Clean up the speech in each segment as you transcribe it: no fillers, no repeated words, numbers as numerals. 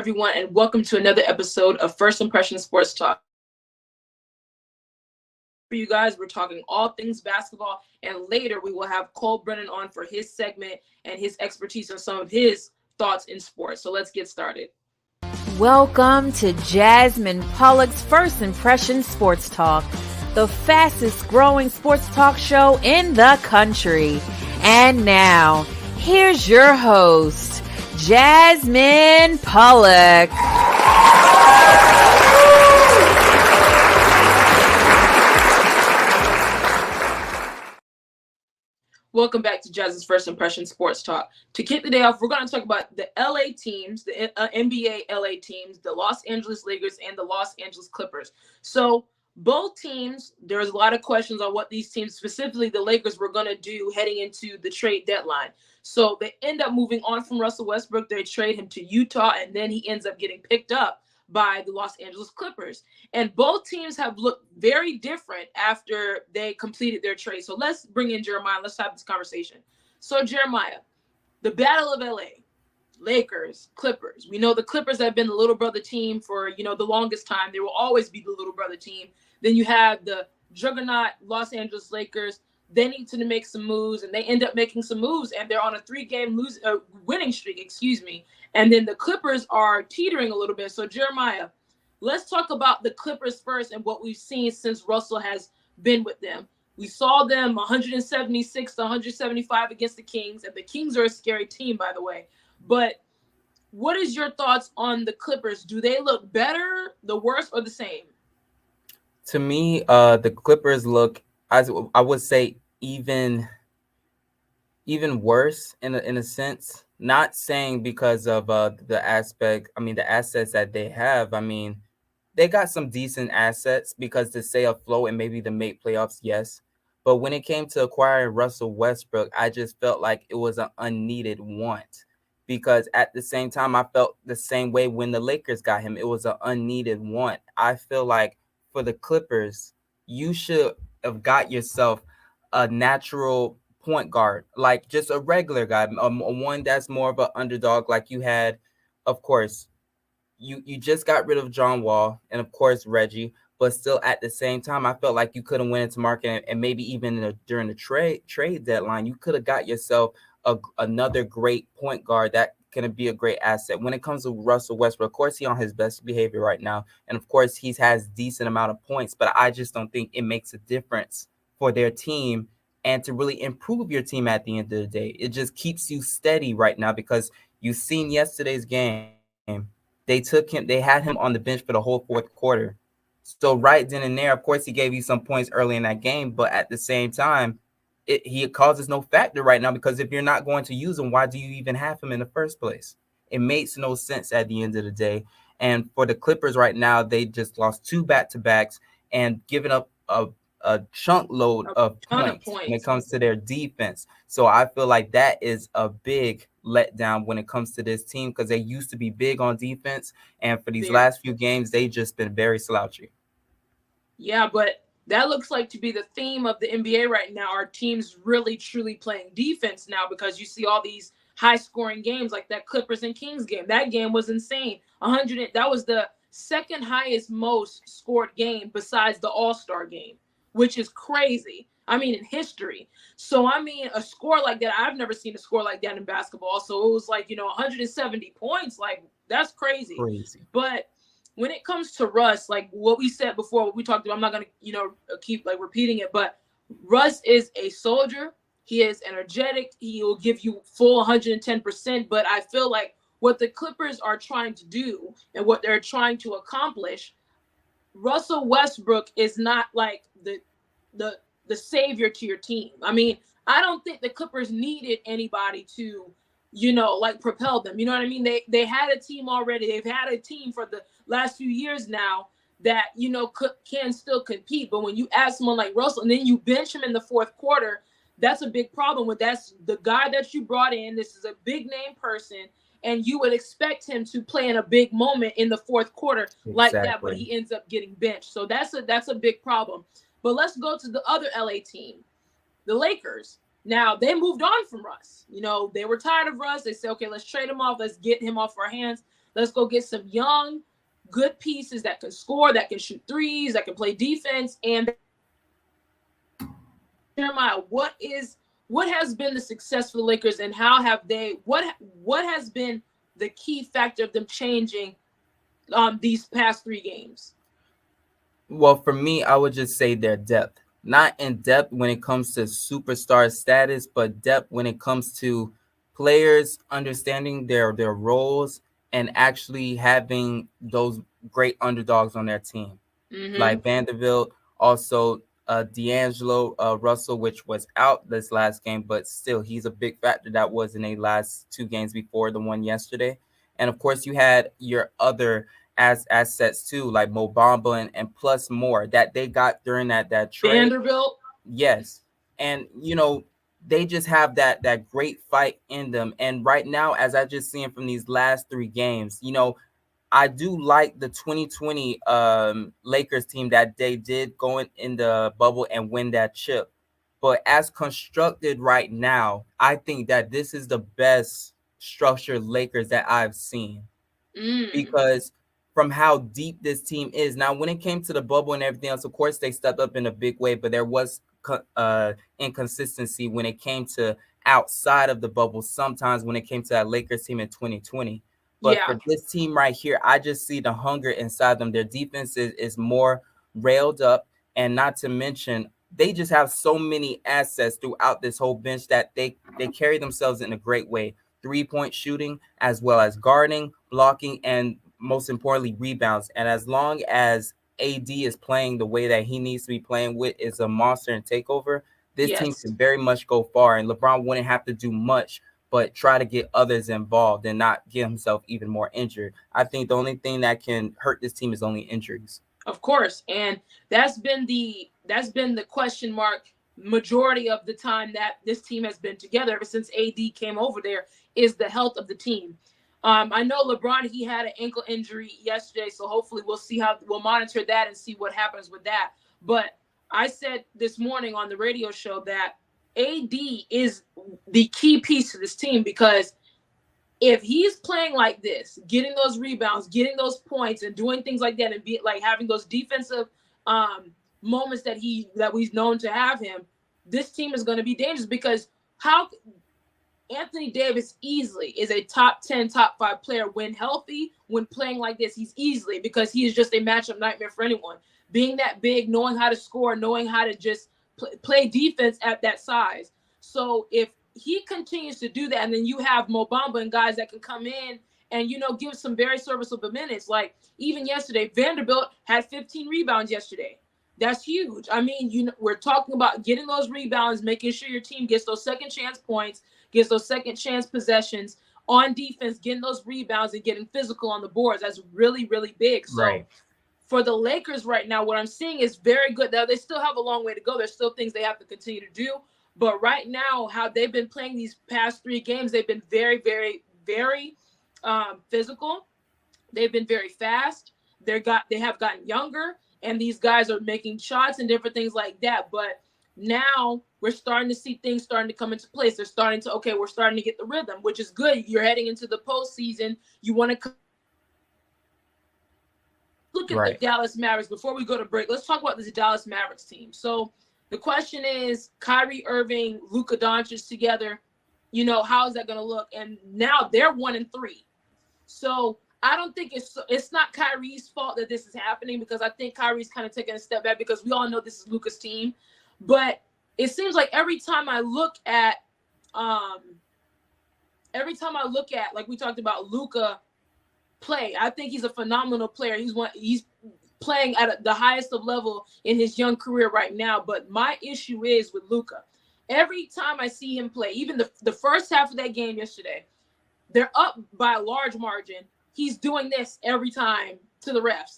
everyone, and welcome to another episode of First Impression Sports Talk. For you guys, we're talking all things basketball, and later we will have Cole Brennan on for his segment and his expertise on some of his thoughts in sports. So let's get started. Welcome to Jasmine Pollock's First Impression Sports Talk, the fastest growing sports talk show in the country. And now, here's your host, Jasmine Pollock. Welcome back to Jazz's First Impression Sports Talk. To kick the day off, we're going to talk about the LA teams, the NBA LA teams, the Los Angeles Lakers, and the Los Angeles Clippers. So both teams, there's a lot of questions on what these teams, specifically the Lakers, were going to do heading into the trade deadline. So they end up moving on from Russell Westbrook. They trade him to Utah, and then he ends up getting picked up by the Los Angeles Clippers. And both teams have looked very different after they completed their trade. So let's bring in Jeremiah. Let's have this conversation. So Jeremiah, the Battle of LA, Lakers, Clippers. We know the Clippers have been the little brother team for, the longest time. They will always be the little brother team. Then you have the juggernaut Los Angeles Lakers. They need to make some moves, and they end up making some moves, and they're on a 3-game winning streak, And then the Clippers are teetering a little bit. So, Jeremiah, let's talk about the Clippers first and what we've seen since Russell has been with them. We saw them 176 to 175 against the Kings, and the Kings are a scary team, by the way. But what is your thoughts on the Clippers? Do they look better, the worse, or the same? To me, the Clippers look, as I would say, even worse in a sense. Not saying because of the assets that they have. I mean, they got some decent assets because to stay afloat and maybe to make playoffs, yes. But when it came to acquiring Russell Westbrook, I just felt like it was an unneeded want. Because at the same time, I felt the same way when the Lakers got him. It was an unneeded want. I feel like for the Clippers, you should have got yourself a natural point guard, like just a regular guy, one that's more of an underdog, like you had. Of course, you just got rid of John Wall and of course Reggie, but still at the same time, I felt like you could have went into market and maybe even during the trade deadline, you could have got yourself another great point guard that can be a great asset. When it comes to Russell Westbrook, of course, he's on his best behavior right now, and of course, he has decent amount of points, but I just don't think it makes a difference for their team and to really improve your team at the end of the day. It just keeps you steady right now because you've seen yesterday's game. They had him on the bench for the whole fourth quarter. So right then and there, of course, he gave you some points early in that game, but at the same time, he causes no factor right now because if you're not going to use him, why do you even have him in the first place? It makes no sense at the end of the day. And for the Clippers right now, they just lost 2 back-to-backs and given up a chunk load of points when it comes to their defense. So I feel like that is a big letdown when it comes to this team because they used to be big on defense. And for these last few games, they just been very slouchy. Yeah, but that looks like to be the theme of the NBA right now. Our teams really, truly playing defense now because you see all these high-scoring games like that Clippers and Kings game. That game was insane. That was the second highest most scored game besides the All-Star game, which is crazy. I mean, in history. So, I mean, a score like that, I've never seen a score like that in basketball. So it was like, 170 points. Like, that's crazy. But when it comes to Russ, like what we said before, what we talked about, I'm not going to, keep repeating it, but Russ is a soldier. He is energetic. He will give you full 110%. But I feel like what the Clippers are trying to do and what they're trying to accomplish, Russell Westbrook is not like the savior to your team. I mean, I don't think the Clippers needed anybody to, propel them. You know what I mean? They had a team already. They've had a team for the last few years now that, can still compete. But when you add someone like Russell and then you bench him in the fourth quarter, that's a big problem with that's the guy that you brought in. This is a big name person. And you would expect him to play in a big moment in the fourth quarter like that, but he ends up getting benched. So that's a big problem. But let's go to the other LA team, the Lakers. Now, they moved on from Russ. They were tired of Russ. They said, okay, let's trade him off. Let's get him off our hands. Let's go get some young, good pieces that can score, that can shoot threes, that can play defense. And Jeremiah, what has been the success for the Lakers, and how have they? What has been the key factor of them changing these past 3 games? Well, for me, I would just say their depth. Not in depth when it comes to superstar status, but depth when it comes to players understanding their roles and actually having those great underdogs on their team. Mm-hmm. Like Vanderbilt, also D'Angelo Russell, which was out this last game, but still he's a big factor that was in the last 2 games before the one yesterday. And of course, you had your other assets too, like Mo Bamba and plus more that they got during that trade. Vanderbilt. Yes. And they just have that great fight in them. And right now, as I just seen from these last 3 games, I do like the 2020 Lakers team that they did go in the bubble and win that chip. But as constructed right now, I think that this is the best structured Lakers that I've seen. Because from how deep this team is. Now, when it came to the bubble and everything else, of course, they stepped up in a big way, but there was inconsistency when it came to outside of the bubble, sometimes when it came to that Lakers team in 2020. But for this team right here, I just see the hunger inside them. Their defense is more railed up, and not to mention, they just have so many assets throughout this whole bench that they carry themselves in a great way. 3-point shooting, as well as guarding, blocking, and most importantly, rebounds. And as long as AD is playing the way that he needs to be playing with, is a monster and takeover, this team can very much go far. And LeBron wouldn't have to do much but try to get others involved and not get himself even more injured. I think the only thing that can hurt this team is only injuries. Of course. And that's been the question mark majority of the time that this team has been together ever since AD came over there, is the health of the team. I know LeBron, he had an ankle injury yesterday, so hopefully we'll monitor that and see what happens with that. But I said this morning on the radio show that AD is the key piece to this team, because if he's playing like this, getting those rebounds, getting those points, and doing things like that, and be like having those defensive moments that we've known to have him, this team is going to be dangerous. Because how Anthony Davis easily is a top 10, top 5 player when healthy, when playing like this. He's easily, because he is just a matchup nightmare for anyone. Being that big, knowing how to score, knowing how to just play defense at that size. So if he continues to do that, and then you have Mo Bamba and guys that can come in and, give some very serviceable minutes. Like even yesterday, Vanderbilt had 15 rebounds yesterday. That's huge. I mean, we're talking about getting those rebounds, making sure your team gets those second chance points, gets those second chance possessions on defense, getting those rebounds and getting physical on the boards. That's really, really big. So right. For the Lakers right now, what I'm seeing is very good. Now, they still have a long way to go. There's still things they have to continue to do. But right now, how they've been playing these past 3 games, they've been very, very, very physical. They've been very fast. They have gotten younger, and these guys are making shots and different things like that. But now we're starting to see things starting to come into place. We're starting to get the rhythm, which is good. You're heading into the postseason. You want to look at the Dallas Mavericks. Before we go to break, let's talk about this Dallas Mavericks team. So the question is, Kyrie Irving, Luka Doncic together, how is that going to look? And now they're 1-3. So I don't think it's not Kyrie's fault that this is happening, because I think Kyrie's kind of taking a step back, because we all know this is Luka's team. But it seems like every time I look at, like we talked about, Luka play, I think he's a phenomenal player. He's playing at the highest of level in his young career right now. But my issue is with Luka. Every time I see him play, even the first half of that game yesterday, they're up by a large margin. He's doing this every time to the refs.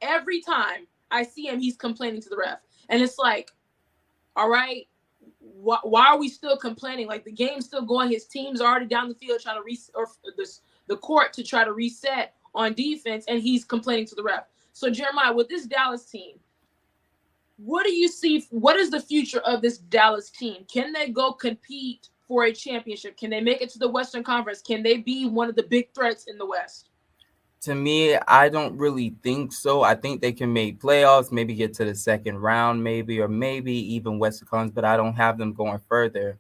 Every time I see him, he's complaining to the ref. And it's like, all right, why are we still complaining? Like, the game's still going. His team's already down the field trying to the court to try to reset on defense, and he's complaining to the ref. So, Jeremiah, with this Dallas team, what do you see? What is the future of this Dallas team? Can they go compete for a championship? Can they make it to the Western Conference? Can they be one of the big threats in the West? To me, I don't really think so. I think they can make playoffs, maybe get to the second round, maybe, or maybe even Western Conference, but I don't have them going further.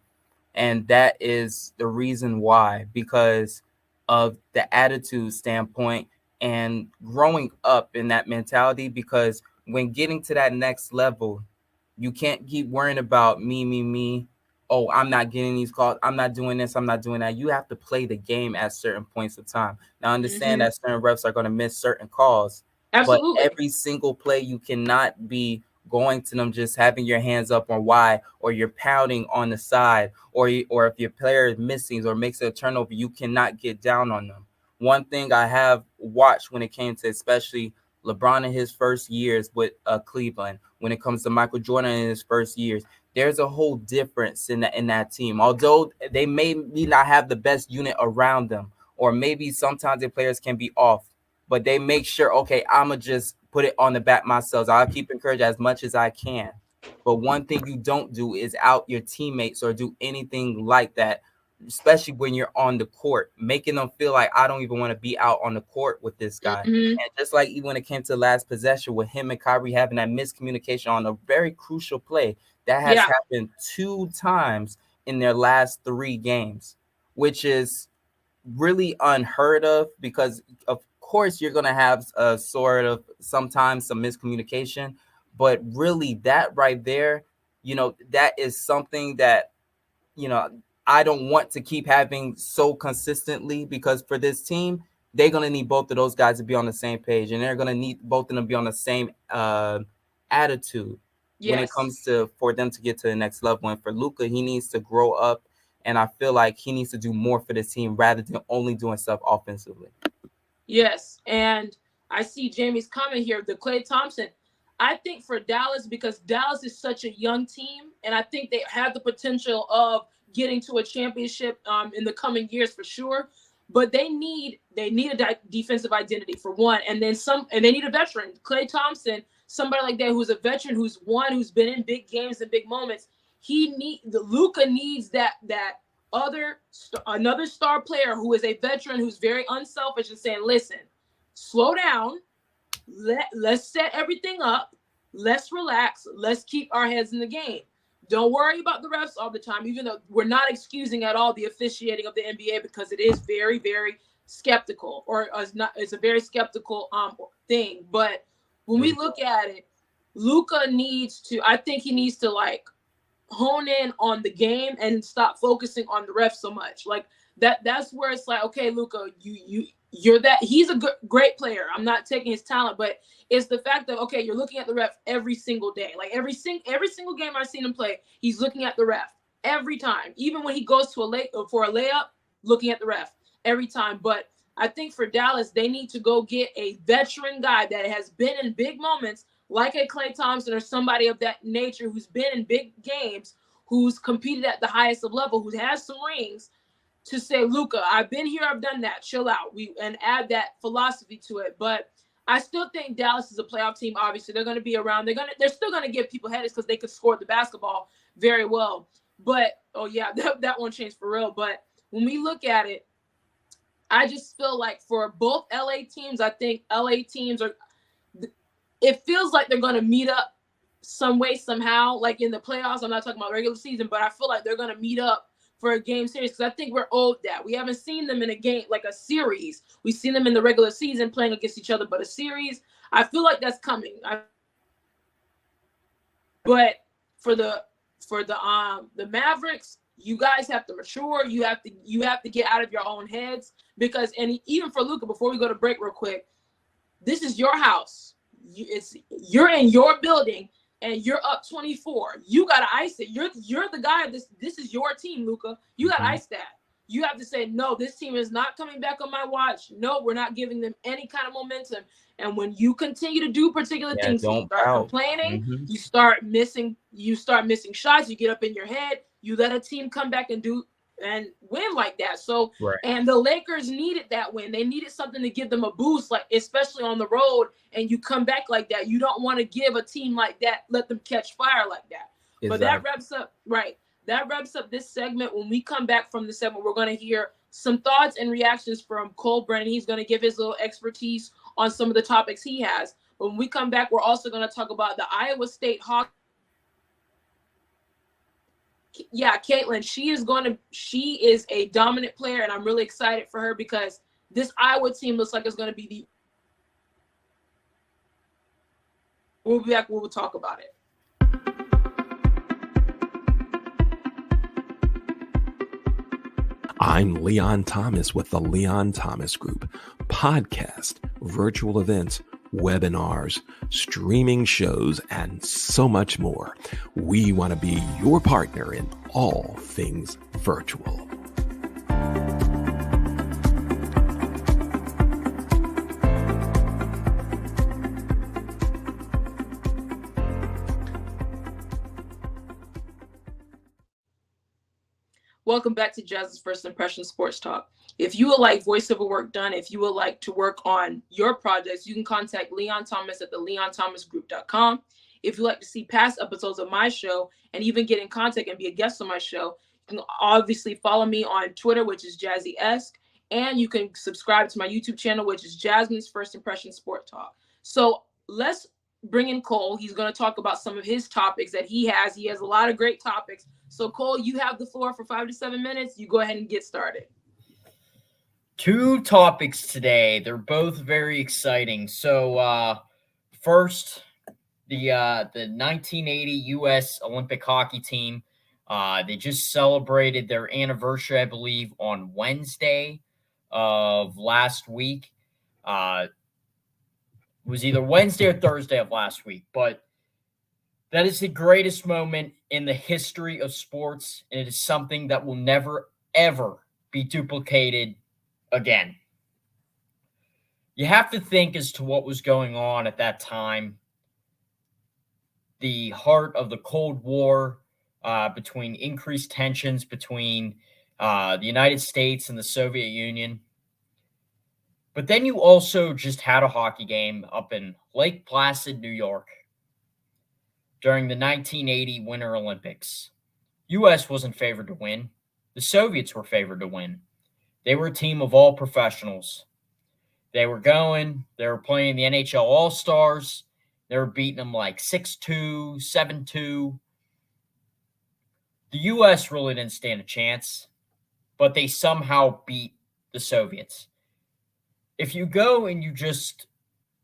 And that is the reason why, because of the attitude standpoint and growing up in that mentality. Because when getting to that next level, you can't keep worrying about me. Oh, I'm not getting these calls. I'm not doing this. I'm not doing that. You have to play the game at certain points of time. Now, understand that certain refs are going to miss certain calls. Absolutely. But every single play, you cannot be going to them just having your hands up on why, or you're pounding on the side, or if your player is missing or makes a turnover, you cannot get down on them. One thing I have watched when it came to especially LeBron in his first years with Cleveland, when it comes to Michael Jordan in his first years, there's a whole difference in that team. Although they may not have the best unit around them, or maybe sometimes their players can be off, but they make sure, okay, I'm going to just put it on the back myself. I'll keep encouraging as much as I can. But one thing you don't do is out your teammates or do anything like that, especially when you're on the court, making them feel like I don't even want to be out on the court with this guy. And just like even when it came to last possession with him and Kyrie having that miscommunication on a very crucial play, that has happened 2 times in their last 3 games, which is really unheard of, because of course you're going to have a sort of sometimes some miscommunication, but really that right there, that is something that, I don't want to keep having so consistently, because for this team, they're going to need both of those guys to be on the same page, and they're going to need both of them to be on the same attitude when it comes to for them to get to the next level. And for Luka, he needs to grow up, and I feel like he needs to do more for this team rather than only doing stuff offensively. Yes, and I see Jamie's comment here, the Klay Thompson. I think for Dallas, because Dallas is such a young team, and I think they have the potential of getting to a championship in the coming years for sure. But they need a defensive identity for one, and then they need a veteran. Klay Thompson, somebody like that who's a veteran, who's been in big games and big moments. Luka needs another star player who is a veteran, who's very unselfish and saying, listen, slow down. Let's set everything up. Let's relax. Let's keep our heads in the game. Don't worry about the refs all the time, even though we're not excusing at all the officiating of the NBA, because it is very, very skeptical, or it's a very skeptical thing. But when we look at it, Luka I think he needs to hone in on the game and stop focusing on the refs so much. That's where it's like, okay, Luka, you're that. He's a great player. I'm not taking his talent, but it's the fact that, okay, you're looking at the ref every single day. Like every single game I've seen him play, he's looking at the ref every time. Even when he goes for a layup, looking at the ref every time. But I think for Dallas, they need to go get a veteran guy that has been in big moments, like a Klay Thompson or somebody of that nature, who's been in big games, who's competed at the highest of level, who has some rings, to say, Luka, I've been here, I've done that, chill out, and add that philosophy to it. But I still think Dallas is a playoff team. Obviously, they're going to be around. They're still going to give people headaches because they could score the basketball very well. But that won't change for real. But when we look at it, I just feel like for both LA teams, I think LA teams it feels like they're going to meet up some way, somehow, like in the playoffs. I'm not talking about regular season, but I feel like they're going to meet up for a game series, because I think we're owed that. We haven't seen them in a game, like a series. We've seen them in the regular season playing against each other, but a series, I feel like that's coming. But for the Mavericks, you guys have to mature. You have to get out of your own heads, because, and even for Luka, before we go to break real quick, this is your house. You're in your building, and you're up 24. You got to ice it. You're the guy of this. This is your team, Luka. You got to ice that. You have to say, no, this team is not coming back on my watch. No, we're not giving them any kind of momentum. And when you continue to do particular things, you start complaining, you start missing shots, you get up in your head, you let a team come back and win like that. So, and the Lakers needed that win. They needed something to give them a boost, like especially on the road, and you come back like that. You don't want to give a team like that, let them catch fire like that. Exactly. But that that wraps up this segment. When we come back from the segment, we're going to hear some thoughts and reactions from Cole Brennan. He's going to give his little expertise on some of the topics he has. When we come back, we're also going to talk about the Iowa State hockey. Yeah, Caitlin, she is a dominant player, and I'm really excited for her because this Iowa team looks like it's going to be We'll be back. We'll talk about it. I'm Leon Thomas with the Leon Thomas Group. Podcast, virtual events, webinars, streaming shows, and so much more. We want to be your partner in all things virtual. Welcome back to Jazz's First Impression Sports Talk. If you would like voiceover work done, if you would like to work on your projects, you can contact Leon Thomas at theleonthomasgroup.com. If you'd like to see past episodes of my show and even get in contact and be a guest on my show, you can obviously follow me on Twitter, which is Jazzy-esque, and you can subscribe to my YouTube channel, which is Jasmine's First Impression Sport Talk. So let's bring in Cole. He's going to talk about some of his topics that he has. He has a lot of great topics. So, Cole, you have the floor for 5 to 7 minutes. You go ahead and get started. 2 topics today. They're both very exciting. So, first, the 1980 U.S. Olympic hockey team. They just celebrated their anniversary, I believe, on Wednesday of last week. It was either Wednesday or Thursday of last week, but that is the greatest moment in the history of sports, and it is something that will never, ever be duplicated again. You have to think as to what was going on at that time. The heart of the Cold War, between increased tensions between the United States and the Soviet Union. But then you also just had a hockey game up in Lake Placid, New York, during the 1980 Winter Olympics. U.S. wasn't favored to win. The Soviets were favored to win. They were a team of all professionals. They were playing the NHL All-Stars. They were beating them like 6-2, 7-2. The U.S. really didn't stand a chance, but they somehow beat the Soviets. If you go and you just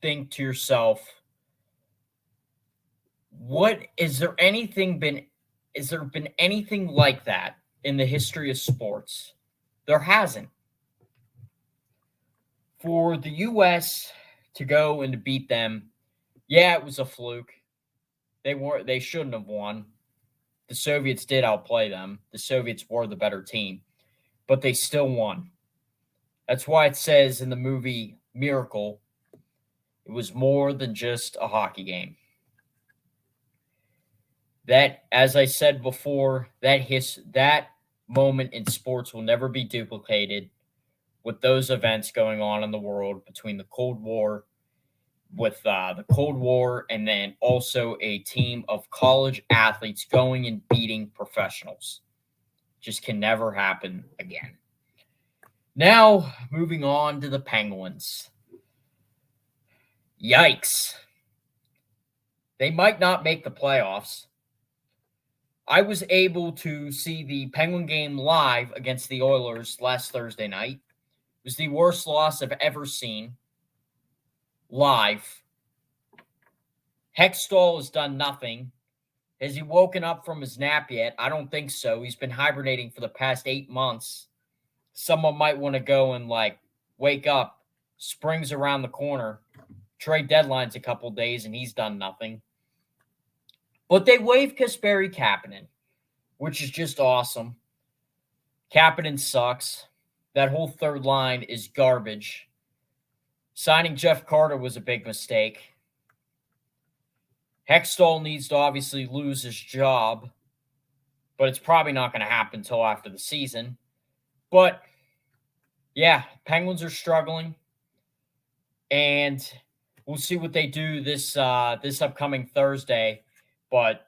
think to yourself, has there been anything like that in the history of sports? There hasn't. For the U.S. to go and to beat them, yeah, it was a fluke. They shouldn't have won. The Soviets did outplay them. The Soviets were the better team, but they still won. That's why it says in the movie Miracle, it was more than just a hockey game. That, as I said before, that moment in sports will never be duplicated with those events going on in the world between the Cold War, and then also a team of college athletes going and beating professionals. Just can never happen again. Now, moving on to the Penguins. Yikes. They might not make the playoffs. I was able to see the Penguin game live against the Oilers last Thursday night. It was the worst loss I've ever seen live. Hextall has done nothing. Has he woken up from his nap yet? I don't think so. He's been hibernating for the past 8 months. Someone might want to go and, wake up. Spring's around the corner. Trade deadline's a couple days, and he's done nothing. But they waived Kasperi Kapanen, which is just awesome. Kapanen sucks. That whole third line is garbage. Signing Jeff Carter was a big mistake. Hextall needs to obviously lose his job, but it's probably not going to happen until after the season. But, yeah, Penguins are struggling, and we'll see what they do this upcoming Thursday. But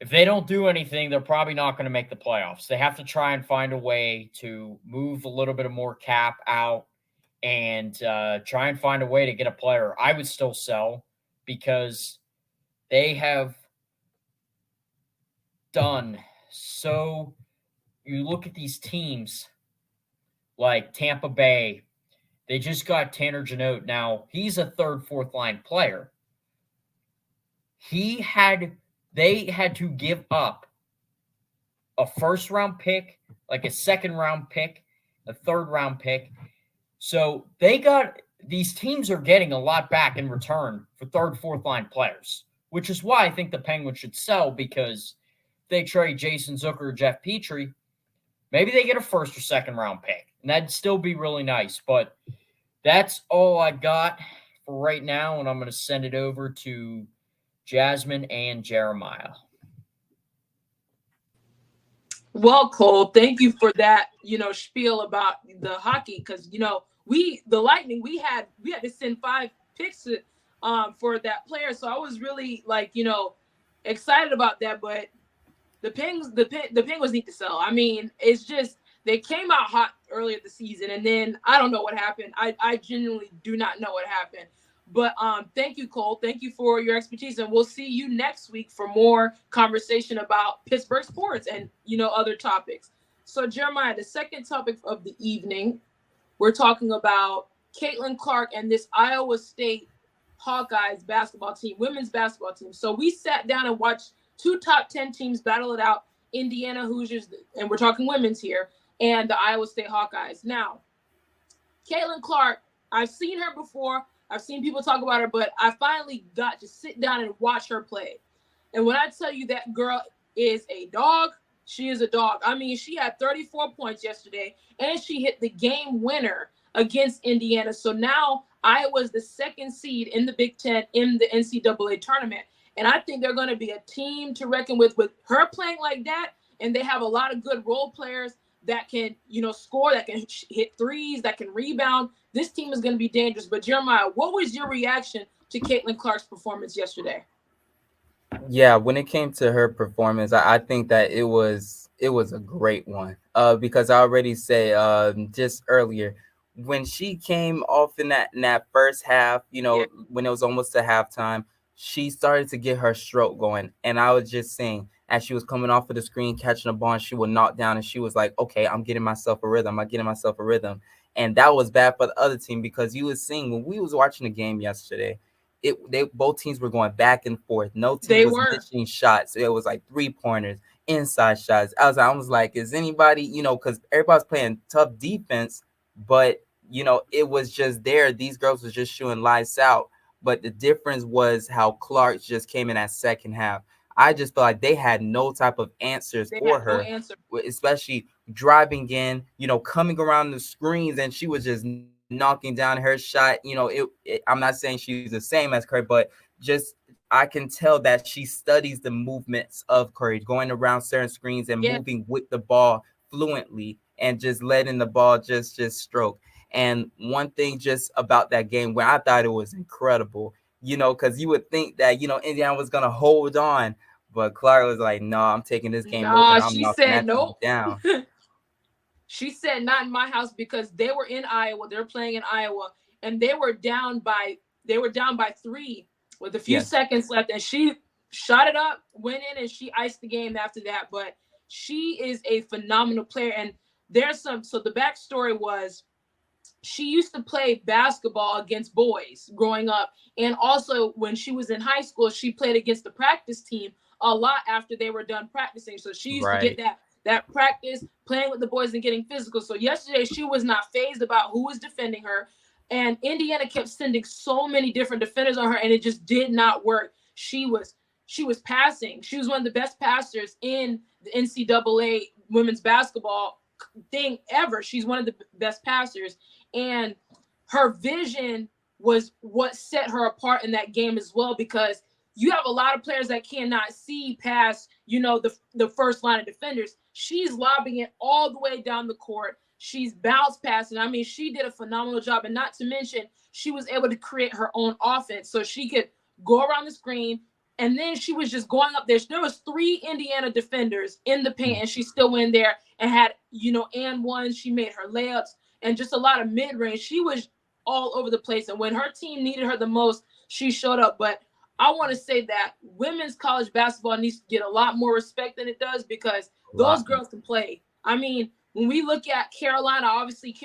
if they don't do anything, they're probably not going to make the playoffs. They have to try and find a way to move a little bit of more cap out and try and find a way to get a player. I would still sell because they have done so. You look at these teams like Tampa Bay, they just got Tanner Jeannot. Now, he's a third, fourth line player. They had to give up a first round pick, like a second round pick, a third round pick. So these teams are getting a lot back in return for third, fourth line players, which is why I think the Penguins should sell, because if they trade Jason Zucker or Jeff Petrie, maybe they get a first or second round pick, and that'd still be really nice. But that's all I got for right now, and I'm going to send it over to Jasmine and Jeremiah. Well, Cole, thank you for that, spiel about the hockey, because the Lightning, we had to send 5 picks for that player, so I was really excited about that. But the Penguins need to sell. I mean, it's just they came out hot earlier this season, and then I don't know what happened. I genuinely do not know what happened. But thank you, Cole. Thank you for your expertise, and we'll see you next week for more conversation about Pittsburgh sports and other topics. So, Jeremiah, the second topic of the evening, we're talking about Caitlin Clark and this Iowa State Hawkeyes basketball team, women's basketball team. So we sat down and watched 2 top 10 teams battle it out: Indiana Hoosiers, and we're talking women's here, and the Iowa State Hawkeyes. Now, Caitlin Clark, I've seen her before. I've seen people talk about her, but I finally got to sit down and watch her play. And when I tell you that girl is a dog, she is a dog. I mean, she had 34 points yesterday, and she hit the game winner against Indiana. So now Iowa's the 2nd seed in the Big Ten in the NCAA tournament. And I think they're going to be a team to reckon with her playing like that. And they have a lot of good role players that can, score, that can hit threes, that can rebound. This team is going to be dangerous. But Jeremiah, what was your reaction to Caitlin Clark's performance yesterday? Yeah, when it came to her performance, I think that it was a great one. Because I already said just earlier, when she came off in that first half, when it was almost to halftime, she started to get her stroke going. And I was just saying, as she was coming off of the screen, catching a ball, and she would knock down, and she was like, okay, I'm getting myself a rhythm. And that was bad for the other team, because you was seeing when we was watching the game yesterday, both teams were going back and forth. No team was missing shots. It was like 3-pointers, inside shots. I was like, is anybody, because everybody's playing tough defense, but it was just there. These girls was just shooting lights out. But the difference was how Clark just came in that second half. I just felt like they had no type of answers for her, especially driving in, coming around the screens, and she was just knocking down her shot. I'm not saying she's the same as Curry, but just I can tell that she studies the movements of Curry, going around certain screens and moving with the ball fluently and just letting the ball just stroke. And one thing just about that game where I thought it was incredible, because you would think that, Indiana was going to hold on. But Clark was like, no, I'm taking this game over. I'm she said nope. Down. She said not in my house, because they were in Iowa. They're playing in Iowa, and they were down by 3 with a few seconds left. And she shot it up, went in, and she iced the game after that. But she is a phenomenal player. And so the backstory was, she used to play basketball against boys growing up. And also when she was in high school, she played against the practice team a lot after they were done practicing. So she used to get that practice playing with the boys and getting physical. So yesterday she was not fazed about who was defending her. And Indiana kept sending so many different defenders on her, and it just did not work. She was passing. She was one of the best passers in the NCAA women's basketball thing ever. She's one of the best passers. And her vision was what set her apart in that game as well, because you have a lot of players that cannot see past, the first line of defenders. She's lobbing it all the way down the court. She's bounce passing. I mean, she did a phenomenal job. And not to mention, she was able to create her own offense. So she could go around the screen, And then she was just going up there. There was 3 Indiana defenders in the paint, and she still went in there and had, and one. She made her layups and just a lot of mid-range. She was all over the place. And when her team needed her the most, she showed up. But I want to say that women's college basketball needs to get a lot more respect than it does, because those girls can play. I mean, when we look at Carolina, obviously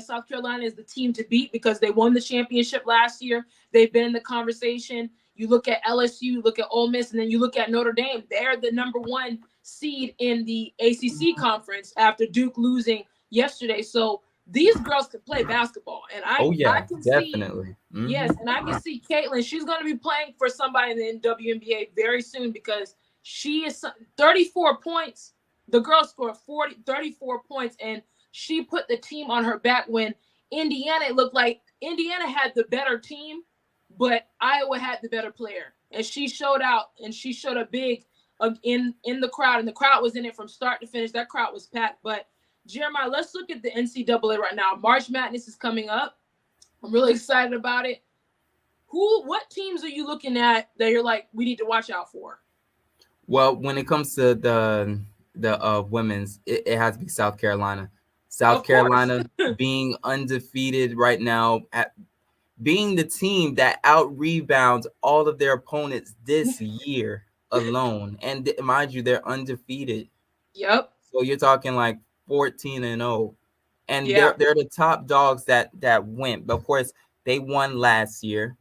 South Carolina is the team to beat because they won the championship last year. They've been in the conversation. You look at LSU, you look at Ole Miss, and then you look at Notre Dame. They're the number 1 seed in the ACC conference after Duke losing yesterday. So these girls can play basketball, and I can definitely. see, yes, and I can see Caitlin. She's going to be playing for somebody in the WNBA very soon, because she is 34 points. The girl scored 34 points, and she put the team on her back when Indiana, it looked like Indiana had the better team, but Iowa had the better player. And she showed out, and she showed up big in the crowd, and the crowd was in it from start to finish. That crowd was packed. But Jeremiah, let's look at the NCAA right now. March Madness is coming up. I'm really excited about it. What teams are you looking at that you're like, we need to watch out for? Well, when it comes to the women's, it has to be South Carolina. South Carolina being undefeated right now, being the team that out rebounds all of their opponents this year alone. And mind you, they're undefeated. Yep. So you're talking like 14-0. And they're the top dogs that went. But of course, they won last year.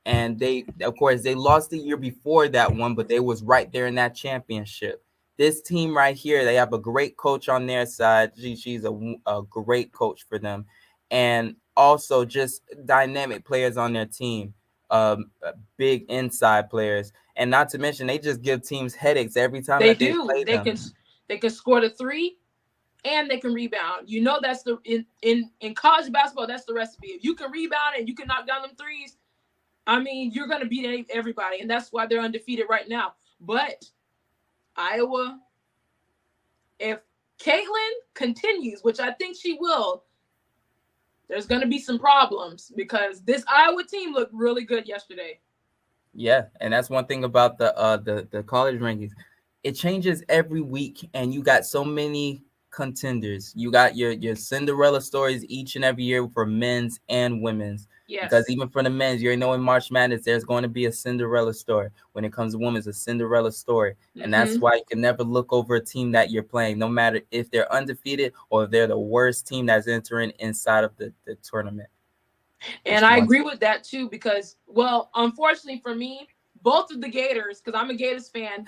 And they lost the year before that one, but they was right there in that championship. This team right here, they have a great coach on their side. She's a great coach for them. And also just dynamic players on their team, big inside players. And not to mention, they just give teams headaches every time they play them. They can score the 3 and they can rebound. That's in college basketball, that's the recipe. If you can rebound and you can knock down them threes, I mean, you're going to beat everybody, and that's why they're undefeated right now. But Iowa, if Caitlin continues, which I think she will, there's going to be some problems, because this Iowa team looked really good yesterday. Yeah, and that's one thing about the college rankings. It changes every week, and you got so many contenders. You got your Cinderella stories each and every year for men's and women's. Yes. Because even for the men's, you already know in March Madness, there's going to be a Cinderella story. When it comes to women's, a Cinderella story. And that's why you can never look over a team that you're playing, no matter if they're undefeated or if they're the worst team that's entering inside of the tournament. And I agree with that too, because, well, unfortunately for me, both of the Gators, because I'm a Gators fan,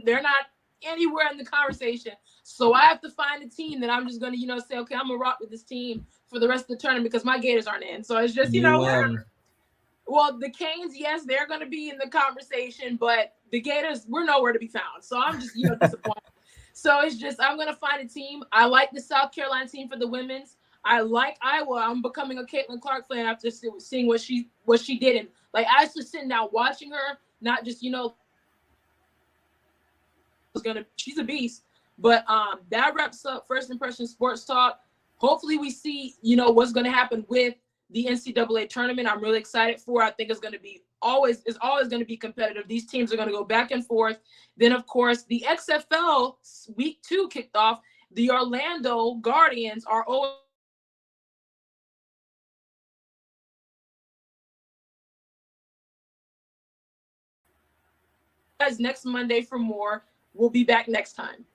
they're not anywhere in the conversation. So I have to find a team that I'm just going to, say, okay, I'm going to rock with this team for the rest of the tournament, because my Gators aren't in. So it's just, well, the Canes, yes, they're going to be in the conversation, but the Gators, we're nowhere to be found. So I'm just, disappointed. So it's just, I'm going to find a team. I like the South Carolina team for the women's. I like Iowa. I'm becoming a Caitlin Clark fan after seeing what she did. And like, actually sitting down watching her, not just, she's a beast. But that wraps up First Impression Sports Talk. Hopefully we see, what's going to happen with the NCAA tournament. I'm really excited for it. I think it's going to be always going to be competitive. These teams are going to go back and forth. Then, of course, the XFL week 2 kicked off. The Orlando Guardians are always next Monday for more. We'll be back next time.